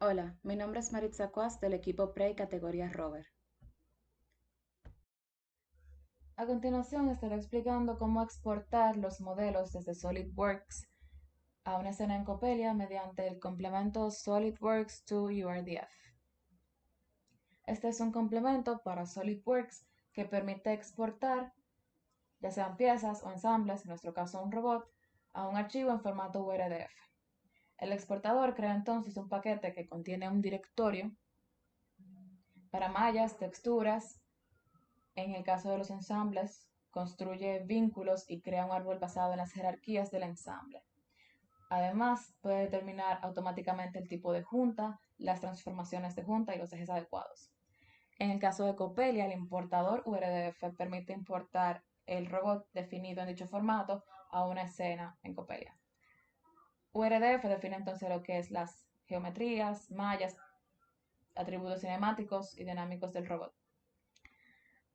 Hola, mi nombre es Maritza Cuas del equipo Prey categoría Rover. A continuación estaré explicando cómo exportar los modelos desde SolidWorks a una escena en Coppelia mediante el complemento SolidWorks to URDF. Este es un complemento para SolidWorks que permite exportar, ya sean piezas o ensambles, en nuestro caso un robot, a un archivo en formato URDF. El exportador crea entonces un paquete que contiene un directorio para mallas, texturas. En el caso de los ensambles, construye vínculos y crea un árbol basado en las jerarquías del ensamble. Además, puede determinar automáticamente el tipo de junta, las transformaciones de junta y los ejes adecuados. En el caso de Coppelia, el importador URDF permite importar el robot definido en dicho formato a una escena en Coppelia. URDF define entonces lo que es las geometrías, mallas, atributos cinemáticos y dinámicos del robot.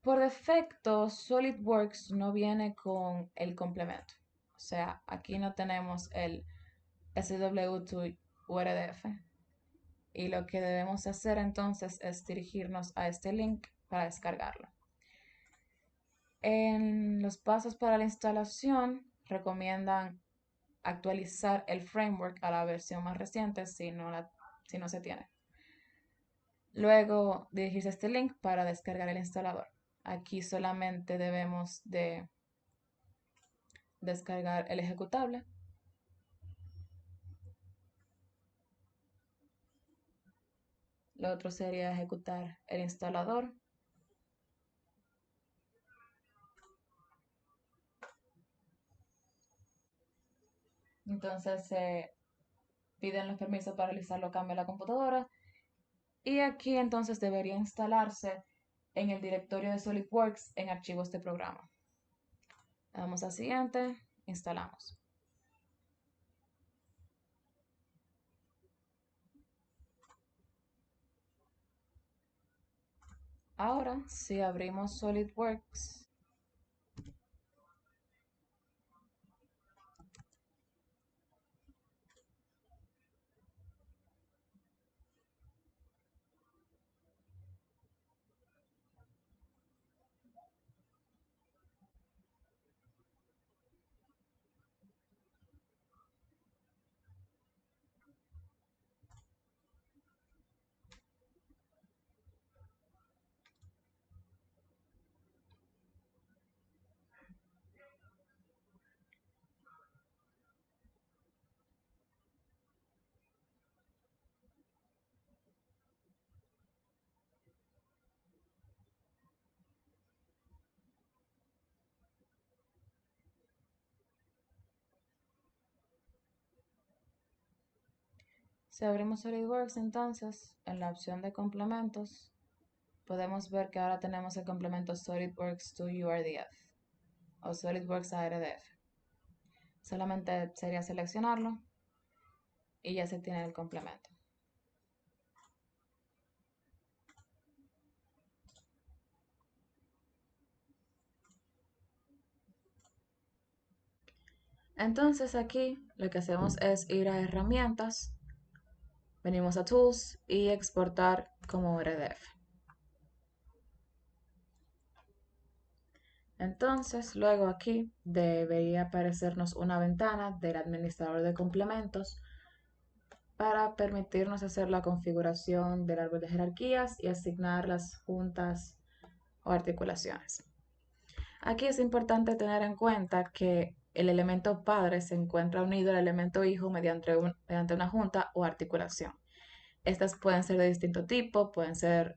Por defecto, SolidWorks no viene con el complemento. O sea, aquí no tenemos el SW2 URDF. Y lo que debemos hacer entonces es dirigirnos a este link para descargarlo. En los pasos para la instalación, recomiendan actualizar el framework a la versión más reciente si no se tiene. Luego, dirigirse a este link para descargar el instalador. Aquí solamente debemos de descargar el ejecutable. Lo otro sería ejecutar el instalador. Entonces se piden los permisos para realizar los cambios a la computadora. Y aquí entonces debería instalarse en el directorio de SolidWorks en archivos de programa. Damos a siguiente, instalamos. Ahora, si abrimos SolidWorks, si abrimos SolidWorks, entonces en la opción de complementos, podemos ver que ahora tenemos el complemento SolidWorks to URDF o SolidWorks a RDF. Solamente sería seleccionarlo y ya se tiene el complemento. Entonces aquí lo que hacemos es ir a herramientas, venimos a Tools y exportar como RDF. Entonces luego aquí debería aparecernos una ventana del administrador de complementos para permitirnos hacer la configuración del árbol de jerarquías y asignar las juntas o articulaciones. Aquí es importante tener en cuenta que el elemento padre se encuentra unido al elemento hijo mediante una junta o articulación. Estas pueden ser de distinto tipo, pueden ser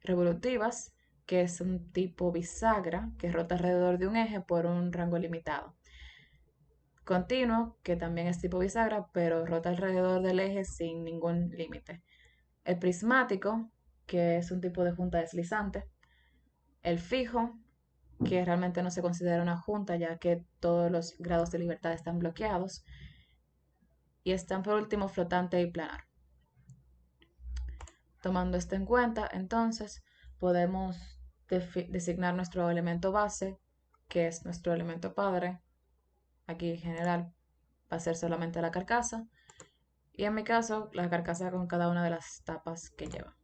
revolutivas, que es un tipo bisagra que rota alrededor de un eje por un rango limitado. Continuo, que también es tipo bisagra, pero rota alrededor del eje sin ningún límite. El prismático, que es un tipo de junta deslizante. El fijo, que realmente no se considera una junta ya que todos los grados de libertad están bloqueados. Y están por último flotante y planar. Tomando esto en cuenta, entonces podemos designar nuestro elemento base, que es nuestro elemento padre. Aquí en general va a ser solamente la carcasa. y en mi caso la carcasa con cada una de las tapas que lleva.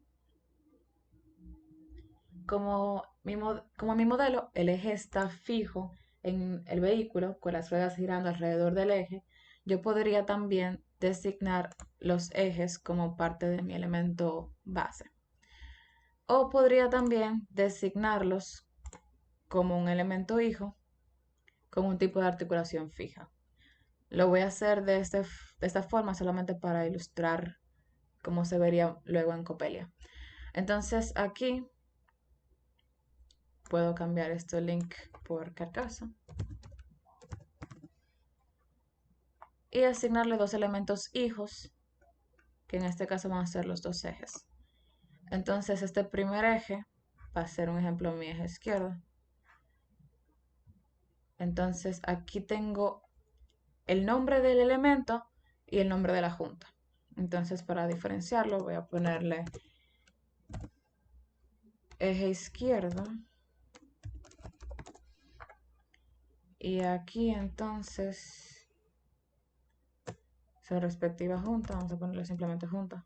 Como mi modelo, el eje está fijo en el vehículo con las ruedas girando alrededor del eje, yo podría también designar los ejes como parte de mi elemento base. O podría también designarlos como un elemento hijo con un tipo de articulación fija. Lo voy a hacer de esta forma solamente para ilustrar cómo se vería luego en Coppelia. Entonces aquí puedo cambiar este link por carcasa y asignarle dos elementos hijos, que en este caso van a ser los dos ejes. Entonces este primer eje va a ser un ejemplo mi eje izquierdo. Entonces aquí tengo el nombre del elemento y el nombre de la junta. Entonces para diferenciarlo voy a ponerle eje izquierdo. Y aquí entonces su respectiva junta, vamos a ponerle simplemente junta.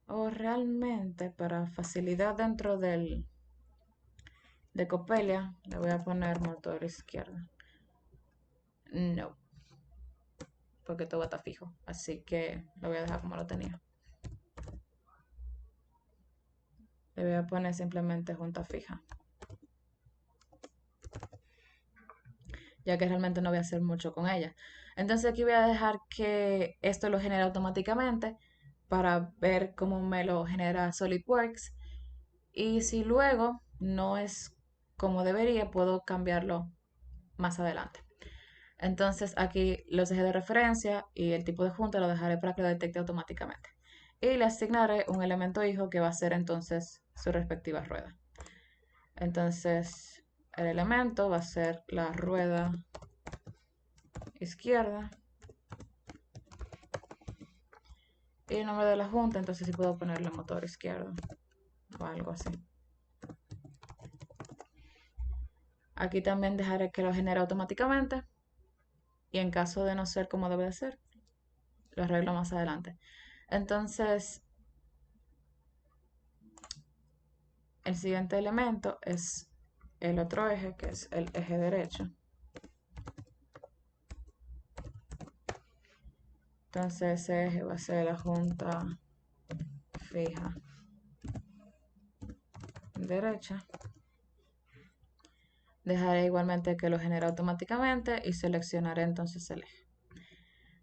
O realmente para facilidad dentro de Coppelia le voy a poner motor izquierdo. No, porque todo está fijo, así que lo voy a dejar como lo tenía. Le voy a poner simplemente junta fija, ya que realmente no voy a hacer mucho con ella. Entonces aquí voy a dejar que esto lo genere automáticamente para ver cómo me lo genera SolidWorks. Y si luego no es como debería, puedo cambiarlo más adelante. Entonces aquí los ejes de referencia y el tipo de junta lo dejaré para que lo detecte automáticamente. Y le asignaré un elemento hijo que va a ser entonces su respectiva rueda. Entonces el elemento va a ser la rueda izquierda. Y el nombre de la junta, entonces sí puedo ponerle motor izquierdo o algo así. Aquí también dejaré que lo genere automáticamente. Y en caso de no ser como debe de ser, lo arreglo más adelante. Entonces, el siguiente elemento es el otro eje, que es el eje derecho. Entonces ese eje va a ser la junta fija derecha. Dejaré igualmente que lo genere automáticamente y seleccionaré entonces el eje.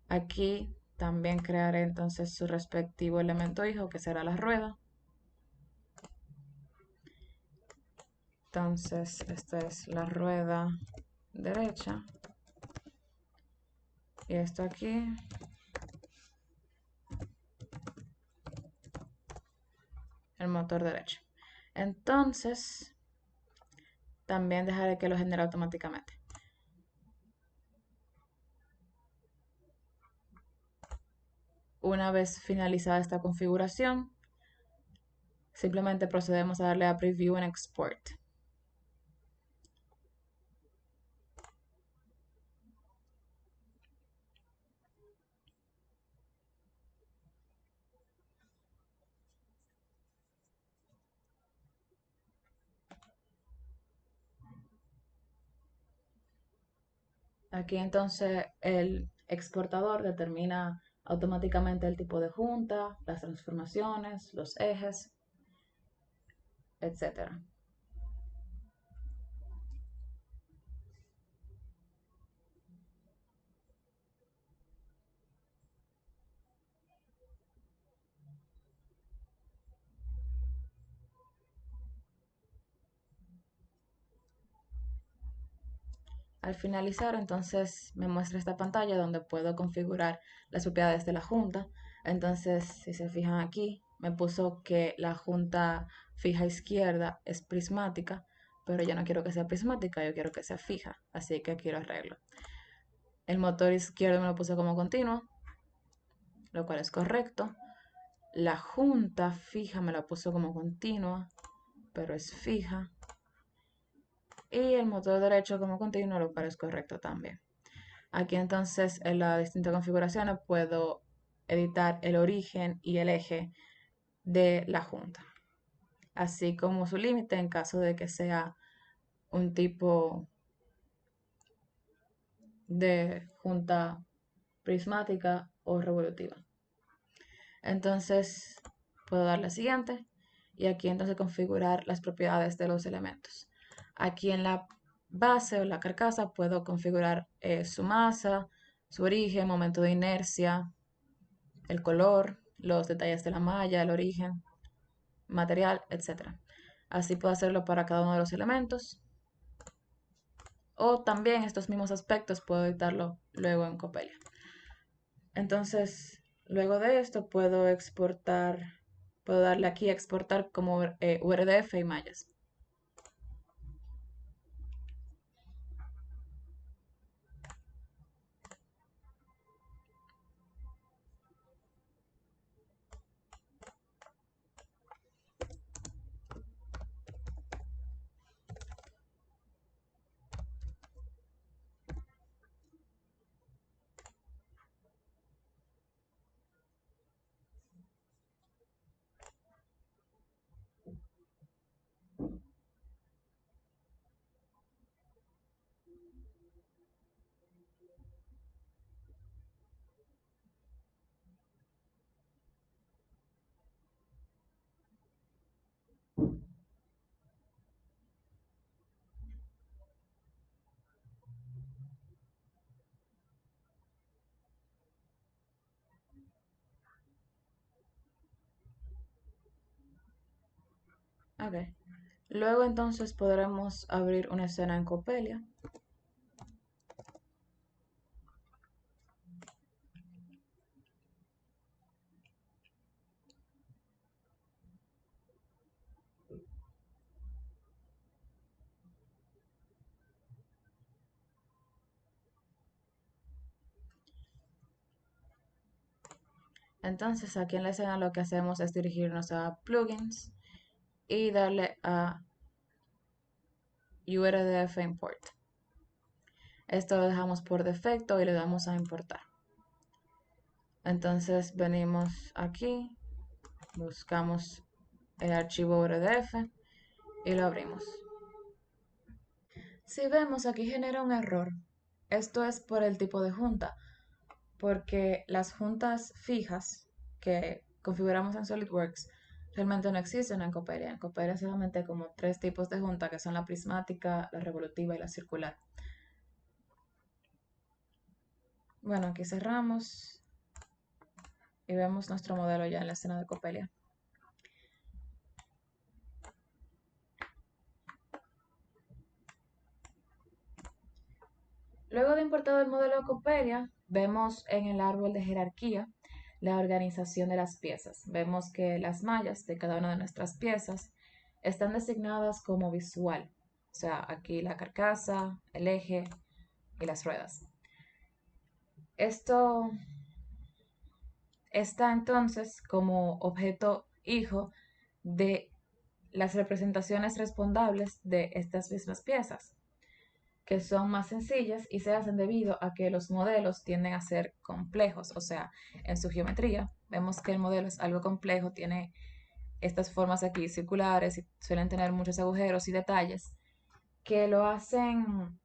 Aquí también crearé entonces su respectivo elemento hijo, que será la rueda. Entonces esta es la rueda derecha. Y esto aquí el motor derecho. Entonces también dejaré que lo genere automáticamente. Una vez finalizada esta configuración, simplemente procedemos a darle a Preview and Export. Aquí entonces el exportador determina automáticamente el tipo de junta, las transformaciones, los ejes, etc. Al finalizar, entonces me muestra esta pantalla donde puedo configurar las propiedades de la junta. Entonces, si se fijan aquí, me puso que la junta fija izquierda es prismática, pero yo no quiero que sea prismática, yo quiero que sea fija, así que aquí lo arreglo. El motor izquierdo me lo puso como continuo, lo cual es correcto. La junta fija me la puso como continua, pero es fija. Y el motor derecho como continuo, lo cual es correcto también. Aquí entonces en las distintas configuraciones puedo editar el origen y el eje de la junta, así como su límite en caso de que sea un tipo de junta prismática o revolutiva. Entonces puedo dar la siguiente y aquí entonces configurar las propiedades de los elementos. Aquí en la base o la carcasa puedo configurar su masa, su origen, momento de inercia, el color, los detalles de la malla, el origen, material, etc. Así puedo hacerlo para cada uno de los elementos. O también estos mismos aspectos puedo editarlo luego en Coppelia. Entonces, luego de esto puedo exportar, puedo darle aquí a exportar como URDF y mallas. Ok. Luego entonces podremos abrir una escena en Coppelia. Entonces aquí en la escena lo que hacemos es dirigirnos a plugins y darle a URDF import. Esto lo dejamos por defecto y le damos a importar. Entonces venimos aquí, buscamos el archivo URDF y lo abrimos. Si vemos aquí genera un error. Esto es por el tipo de junta, porque las juntas fijas que configuramos en SolidWorks realmente no existen en Coppelia. En Coppelia solamente hay como tres tipos de junta, que son la prismática, la revolutiva y la circular. Bueno, aquí cerramos y vemos nuestro modelo ya en la escena de Coppelia. Luego de importado el modelo de Coppelia, vemos en el árbol de jerarquía la organización de las piezas. Vemos que las mallas de cada una de nuestras piezas están designadas como visual. O sea, aquí la carcasa, el eje y las ruedas. Esto está entonces como objeto hijo de las representaciones respondables de estas mismas piezas, que son más sencillas y se hacen debido a que los modelos tienden a ser complejos, o sea, en su geometría. Vemos que el modelo es algo complejo, tiene estas formas aquí circulares y suelen tener muchos agujeros y detalles que lo hacen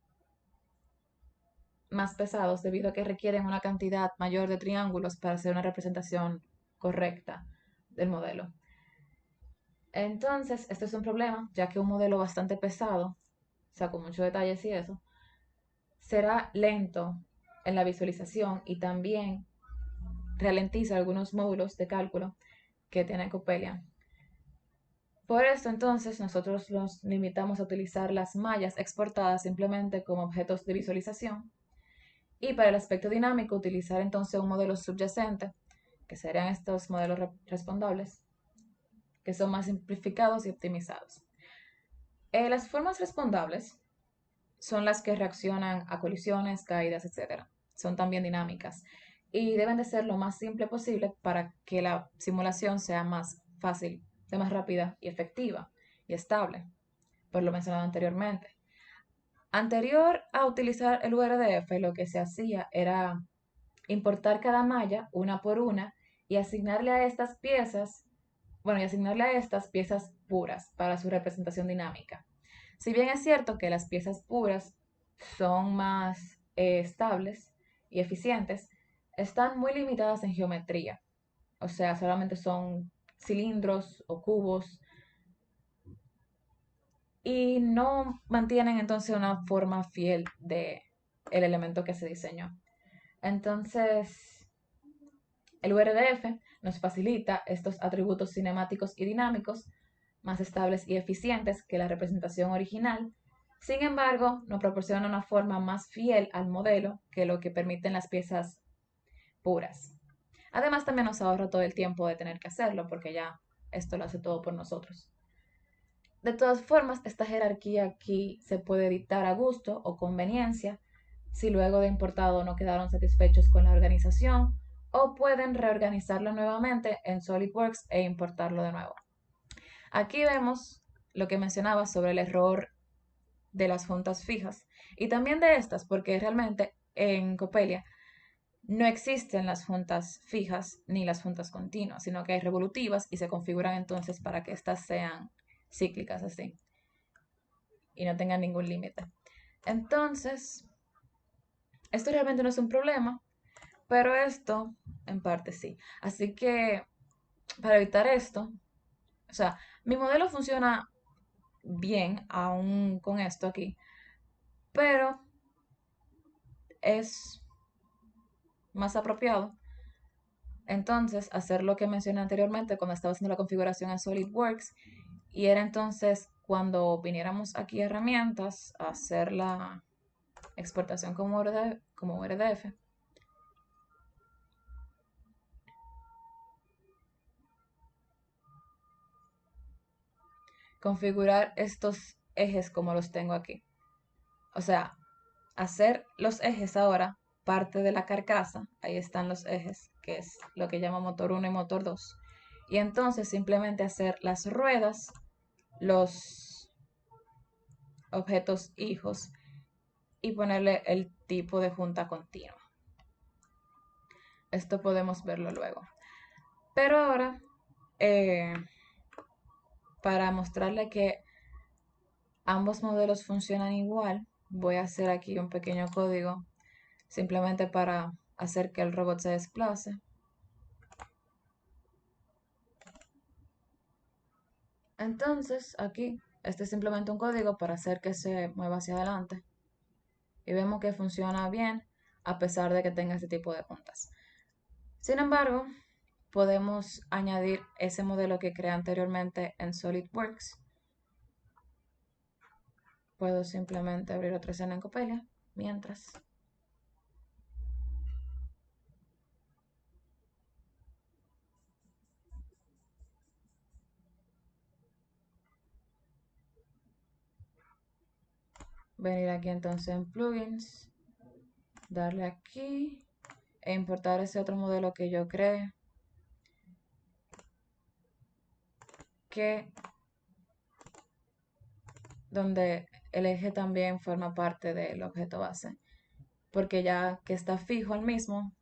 más pesados debido a que requieren una cantidad mayor de triángulos para hacer una representación correcta del modelo. Entonces, esto es un problema, ya que un modelo bastante pesado, o sea, con muchos detalles y eso, será lento en la visualización y también ralentiza algunos módulos de cálculo que tiene Coppelia. Por esto entonces nosotros nos limitamos a utilizar las mallas exportadas simplemente como objetos de visualización y para el aspecto dinámico utilizar entonces un modelo subyacente, que serían estos modelos respondables, que son más simplificados y optimizados. Las formas respondables son las que reaccionan a colisiones, caídas, etc. Son también dinámicas y deben de ser lo más simple posible para que la simulación sea más fácil, sea más rápida y efectiva y estable, por lo mencionado anteriormente. Anterior a utilizar el URDF, lo que se hacía era importar cada malla una por una y asignarle a estas piezas, bueno, y asignarle a estas piezas puras para su representación dinámica. Si bien es cierto que las piezas puras son más estables y eficientes, están muy limitadas en geometría. O sea, solamente son cilindros o cubos y no mantienen entonces una forma fiel de el elemento que se diseñó. Entonces, el URDF nos facilita estos atributos cinemáticos y dinámicos más estables y eficientes que la representación original. Sin embargo, nos proporciona una forma más fiel al modelo que lo que permiten las piezas puras. Además, también nos ahorra todo el tiempo de tener que hacerlo porque ya esto lo hace todo por nosotros. De todas formas, esta jerarquía aquí se puede editar a gusto o conveniencia si luego de importado no quedaron satisfechos con la organización o pueden reorganizarlo nuevamente en SolidWorks e importarlo de nuevo. Aquí vemos lo que mencionaba sobre el error de las juntas fijas y también de estas porque realmente en Copelia no existen las juntas fijas ni las juntas continuas, sino que hay revolutivas y se configuran entonces para que estas sean cíclicas así y no tengan ningún límite. Entonces, esto realmente no es un problema, pero esto en parte sí. Así que para evitar esto, o sea, mi modelo funciona bien aún con esto aquí, pero es más apropiado entonces hacer lo que mencioné anteriormente cuando estaba haciendo la configuración en SolidWorks y era entonces cuando viniéramos aquí a herramientas a hacer la exportación como URDF, configurar estos ejes como los tengo aquí. O sea, hacer los ejes ahora parte de la carcasa, ahí están los ejes, que es lo que llama motor 1 y motor 2. Y entonces simplemente hacer las ruedas, los objetos hijos y ponerle el tipo de junta continua. Esto podemos verlo luego. Pero ahora, eh, para mostrarle que ambos modelos funcionan igual, voy a hacer aquí un pequeño código simplemente para hacer que el robot se desplace. Entonces, aquí, este es simplemente un código para hacer que se mueva hacia adelante. Y vemos que funciona bien a pesar de que tenga este tipo de puntas. Sin embargo, podemos añadir ese modelo que creé anteriormente en SolidWorks. Puedo simplemente abrir otra escena en Copelia mientras. Venir aquí entonces en plugins, darle aquí e importar ese otro modelo que yo creé, que donde el eje también forma parte del objeto base, porque ya que está fijo al mismo,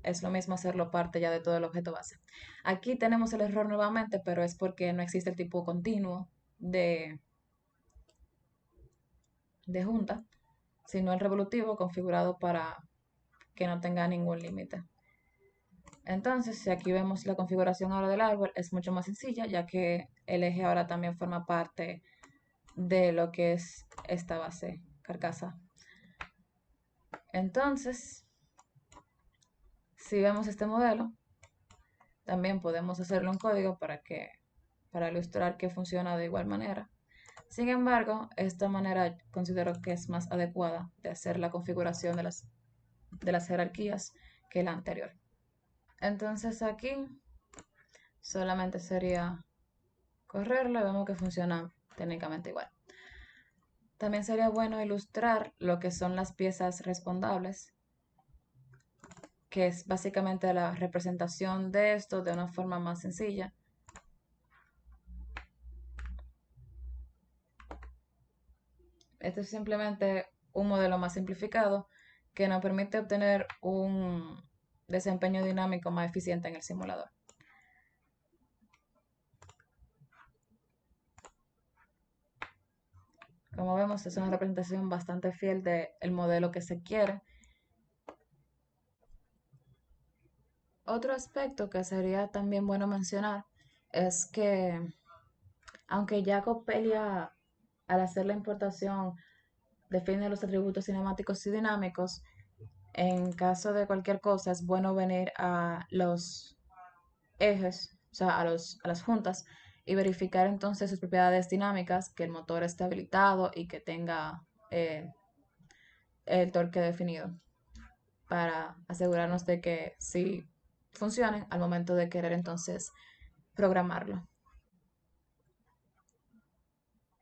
es lo mismo hacerlo parte ya de todo el objeto base. Aquí tenemos el error nuevamente, pero es porque no existe el tipo continuo de junta, sino el revolutivo configurado para que no tenga ningún límite. Entonces, si aquí vemos la configuración ahora del árbol, es mucho más sencilla, ya que el eje ahora también forma parte de lo que es esta base carcasa. Entonces, si vemos este modelo, también podemos hacerlo en código para ilustrar que funciona de igual manera. Sin embargo, esta manera considero que es más adecuada de hacer la configuración de las jerarquías que la anterior. Entonces aquí solamente sería correrlo y vemos que funciona técnicamente igual. También sería bueno ilustrar lo que son las piezas respondables, que es básicamente la representación de esto de una forma más sencilla. Esto es simplemente un modelo más simplificado que nos permite obtener un desempeño dinámico más eficiente en el simulador. Como vemos, es una representación bastante fiel del modelo que se quiere. Otro aspecto que sería también bueno mencionar es que, aunque ya Coppelia, al hacer la importación, define los atributos cinemáticos y dinámicos, en caso de cualquier cosa es bueno venir a los ejes, o sea, a las juntas, y verificar entonces sus propiedades dinámicas, que el motor esté habilitado y que tenga el torque definido, para asegurarnos de que sí funcionen al momento de querer entonces programarlo.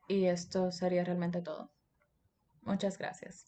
Y esto sería realmente todo. Muchas gracias.